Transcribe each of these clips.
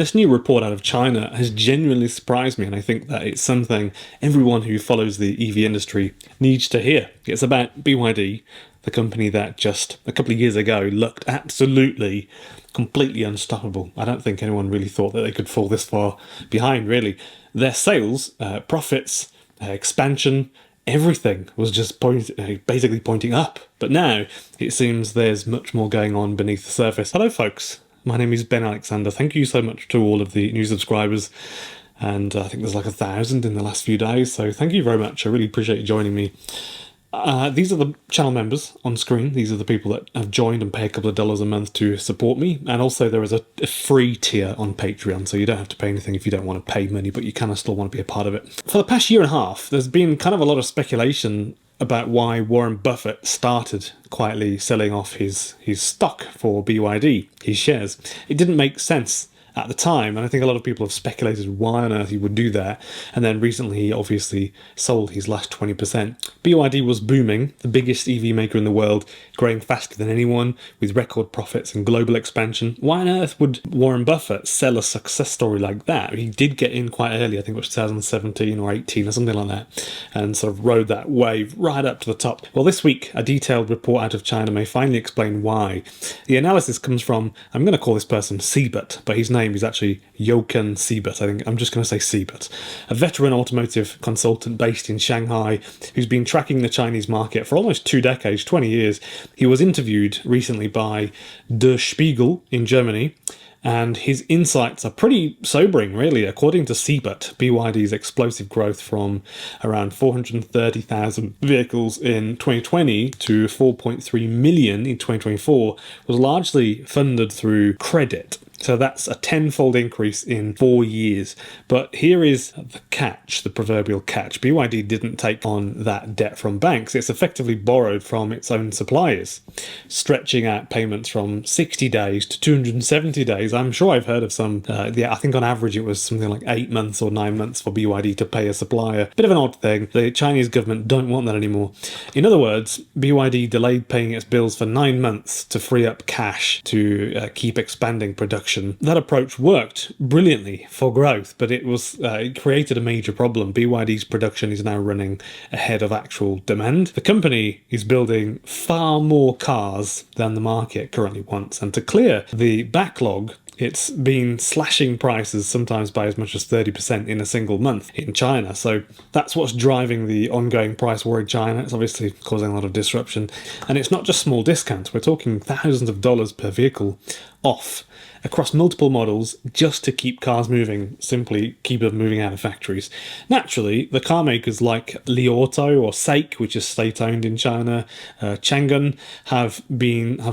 This new report out of China has genuinely surprised me, and I think that it's something everyone who follows the EV industry needs to hear. It's about BYD, the company that just a couple of years ago looked absolutely, completely unstoppable. I don't think anyone really thought that they could fall this far behind, really. Their sales, profits, expansion, everything was just basically pointing up. But now it seems there's much more going on beneath the surface. Hello, folks. My name is Ben Alexander. Thank you so much to all of the new subscribers. And I think there's like 1,000 in the last few days. So thank you very much. I really appreciate you joining me. These are the channel members on screen. These are the people that have joined and pay a couple of dollars a month to support me. And also there is a free tier on Patreon, so you don't have to pay anything if you don't want to pay money, but you kind of still want to be a part of it. For the past year and a half, there's been kind of a lot of speculation about why Warren Buffett started quietly selling off his stock for BYD, his shares. It didn't make sense at the time, and I think a lot of people have speculated why on earth he would do that, and then recently he obviously sold his last 20%. BYD was booming, the biggest EV maker in the world, growing faster than anyone, with record profits and global expansion. Why on earth would Warren Buffett sell a success story like that? He did get in quite early, I think it was 2017 or 18 or something like that, and sort of rode that wave right up to the top. Well, this week, a detailed report out of China may finally explain why. The analysis comes from, I'm going to call this person Siebert, but his name is actually Jochen Siebert. I think I'm just going to say Siebert, a veteran automotive consultant based in Shanghai who's been tracking the Chinese market for almost 2 decades, 20 years. He was interviewed recently by Der Spiegel in Germany, and his insights are pretty sobering, really. According to Siebert, BYD's explosive growth from around 430,000 vehicles in 2020 to 4.3 million in 2024 was largely funded through credit. So that's a 10-fold increase in 4 years. But here is the catch, the proverbial catch. BYD didn't take on that debt from banks. It's effectively borrowed from its own suppliers, stretching out payments from 60 days to 270 days. I'm sure I've heard of some, I think on average it was something like 8 months or 9 months for BYD to pay a supplier. Bit of an odd thing. The Chinese government don't want that anymore. In other words, BYD delayed paying its bills for 9 months to free up cash to keep expanding production. That approach worked brilliantly for growth, but it created a major problem. BYD's production is now running ahead of actual demand. The company is building far more cars than the market currently wants, and to clear the backlog, it's been slashing prices sometimes by as much as 30% in a single month in China. So that's what's driving the ongoing price war in China. It's obviously causing a lot of disruption. And it's not just small discounts. We're talking thousands of dollars per vehicle off across multiple models just to keep cars moving, simply keep them moving out of factories. Naturally, the car makers like Li Auto or SAIC, which is state-owned in China, Changan, have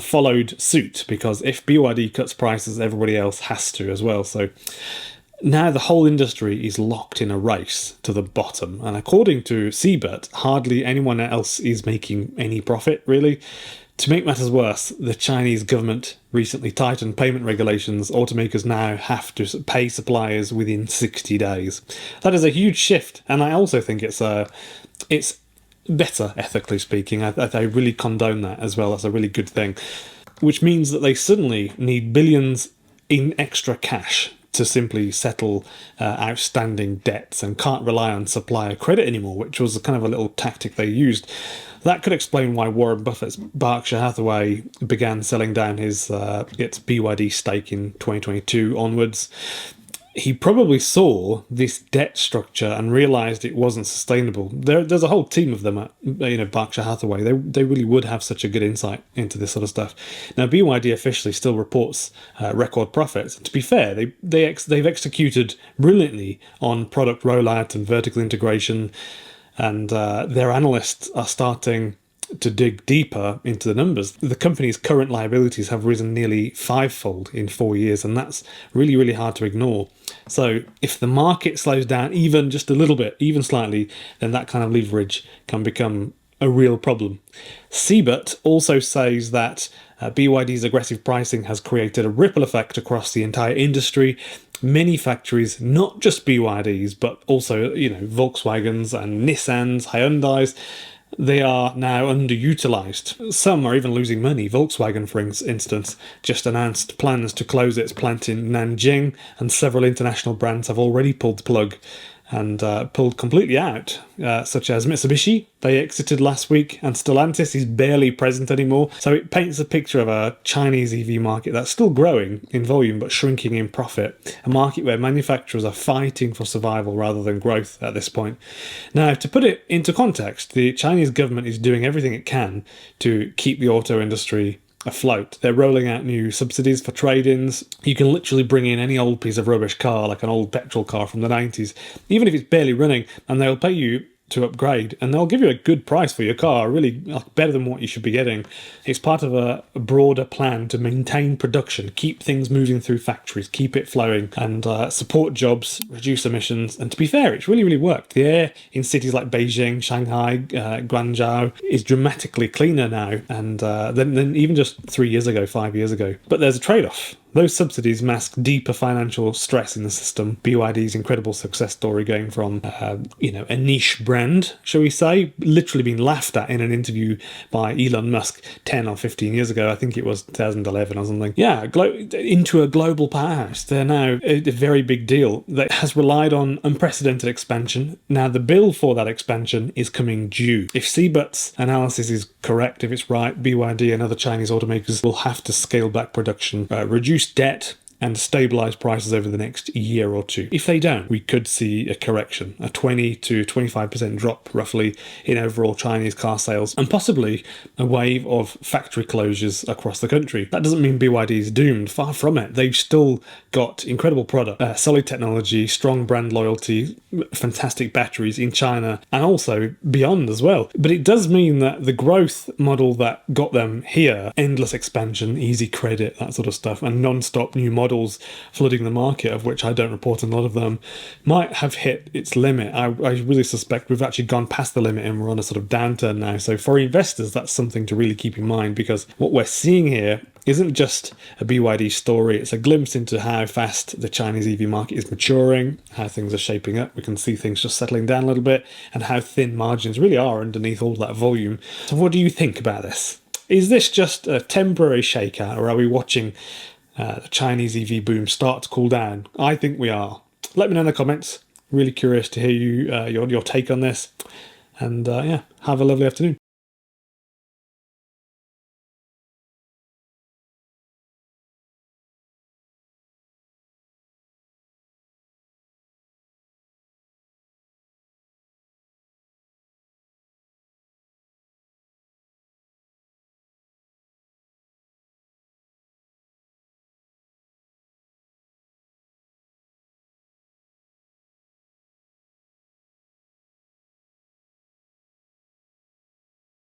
followed suit, because if BYD cuts prices, everybody else has to as well. So now the whole industry is locked in a race to the bottom, and according to Siebert, hardly anyone else is making any profit, really. To make matters worse, the Chinese government recently tightened payment regulations. Automakers now have to pay suppliers within 60 days. That is a huge shift, and I also think it's better, ethically speaking. I really condone that as well. That's a really good thing, which means that they suddenly need billions in extra cash to simply settle outstanding debts and can't rely on supplier credit anymore, which was kind of a little tactic they used. That could explain why Warren Buffett's Berkshire Hathaway began selling down its BYD stake in 2022 onwards. He probably saw this debt structure and realised it wasn't sustainable. There's a whole team of them at Berkshire Hathaway. They really would have such a good insight into this sort of stuff. Now, BYD officially still reports record profits. To be fair, they've executed brilliantly on product rollout and vertical integration, and their analysts are starting to dig deeper into the numbers. The company's current liabilities have risen nearly 5-fold in 4 years, and that's really, really hard to ignore. So if the market slows down even just a little bit, even slightly, then that kind of leverage can become a real problem. Siebert also says that BYD's aggressive pricing has created a ripple effect across the entire industry. Many factories, not just BYD's, but also Volkswagens and Nissans, Hyundais, they are now underutilized. Some are even losing money. Volkswagen, for instance, just announced plans to close its plant in Nanjing, and several international brands have already pulled the plug and pulled completely out, such as Mitsubishi. They exited last week, and Stellantis is barely present anymore. So it paints a picture of a Chinese EV market that's still growing in volume but shrinking in profit, a market where manufacturers are fighting for survival rather than growth at this point. Now, to put it into context, the Chinese government is doing everything it can to keep the auto industry afloat. They're rolling out new subsidies for trade-ins. You can literally bring in any old piece of rubbish car, like an old petrol car from the 90s, even if it's barely running, and they'll pay you to upgrade, and they'll give you a good price for your car, really better than what you should be getting. It's part of a broader plan to maintain production, keep things moving through factories, keep it flowing, and support jobs, reduce emissions. And to be fair, it's really worked. The air in cities like Beijing, Shanghai, Guangzhou is dramatically cleaner now and than even just 3 years ago, 5 years ago. But there's a trade-off. Those subsidies mask deeper financial stress in the system. BYD's incredible success story, going from a niche brand, shall we say, literally being laughed at in an interview by Elon Musk 10 or 15 years ago. I think it was 2011 or something. Yeah, into a global powerhouse. They're now a very big deal that has relied on unprecedented expansion. Now the bill for that expansion is coming due. If CBUT's analysis is correct, if it's right, BYD and other Chinese automakers will have to scale back production, reduce debt, and stabilise prices over the next year or two. If they don't, we could see a correction, a 20 to 25% drop roughly in overall Chinese car sales, and possibly a wave of factory closures across the country. That doesn't mean BYD is doomed, far from it. They've still got incredible product, solid technology, strong brand loyalty, fantastic batteries in China and also beyond as well. But it does mean that the growth model that got them here, endless expansion, easy credit, that sort of stuff, and non-stop new models flooding the market, of which I don't report a lot of them, might have hit its limit. I really suspect we've actually gone past the limit and we're on a sort of downturn now. So for investors, that's something to really keep in mind, because what we're seeing here isn't just a BYD story. It's a glimpse into how fast the Chinese EV market is maturing, how things are shaping up. We can see things just settling down a little bit, and how thin margins really are underneath all that volume. So what do you think about this? Is this just a temporary shakeout, or are we watching the Chinese EV boom start to cool down? I think we are. Let me know in the comments. Really curious to hear your take on this. And have a lovely afternoon.